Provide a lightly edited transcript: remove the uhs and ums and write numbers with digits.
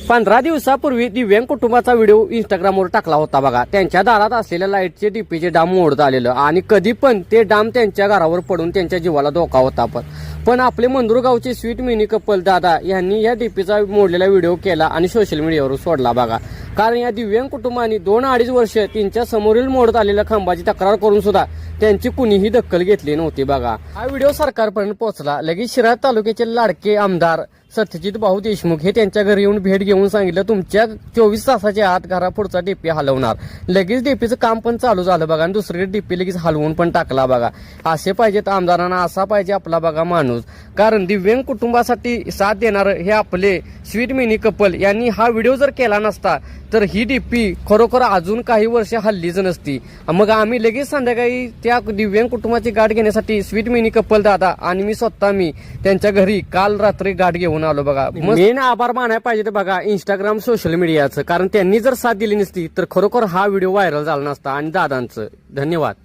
15 दिवसापूर्वी दिव्यांग कुटुंबाचा व्हिडिओ इंस्टाग्रामवर टाकला होता बघा। त्यांच्या दारात असलेल्या लाईटचे डीपीचे डाम मोडत आलेलं आणि कधी पण ते डाम त्यांच्या घरावर पडून त्यांच्या जीवाला धोका होता। पण आपले मंदूर गावचे स्वीट मिनी कपल दादा यांनी या डीपीचा मोडलेला व्हिडिओ केला आणि सोशल मीडियावर सोडला बघा। कारण या दिव्यांग कुटुंबाने 2-2.5 वर्ष त्यांच्या समोरील मोडत आलेल्या खांबाची तक्रार करून सुद्धा त्यांची कुणीही दखल घेतली नव्हती बघा। हा व्हिडिओ सरकारपर्यंत पोहोचला। लगेच शिराळा तालुक्याचे लाडके आमदार सत्यजित भाऊ देशमुख हे त्यांच्या घरी येऊन भेट घेऊन सांगितलं तुमच्या 24 तासाच्या आत घरापुढचा डीपी हलवणार। लगेच डीपीचं काम पण चालू झालं बघा आणि दुसरीकडे डीपी लगेच हलवून पण टाकला बघा। असे पाहिजेत आमदारांना, असा पाहिजे आपला बघा माणूस। कारण दिव्यांग कुटुंबासाठी साथ देणार हे आपले स्वीट मिनी कपल यांनी हा व्हिडिओ जर केला नसता तर ही डीपी खरोखर अजून काही वर्ष हल्लीच नसती। मग आम्ही लगेच संध्याकाळी त्या दिव्यांग कुटुंबाची गाठ घेण्यासाठी स्वीट मिनी कपल दादा आणि मी त्यांच्या घरी काल रात्री गाठ घेऊन आलो बघा। मेन आभार मानायला पाहिजे बघा इंस्टाग्राम सोशल मीडियाचं, कारण त्यांनी जर साथ दिली नसती तर खरोखर हा व्हिडिओ व्हायरल झाला नसता। आणि दादांचं धन्यवाद।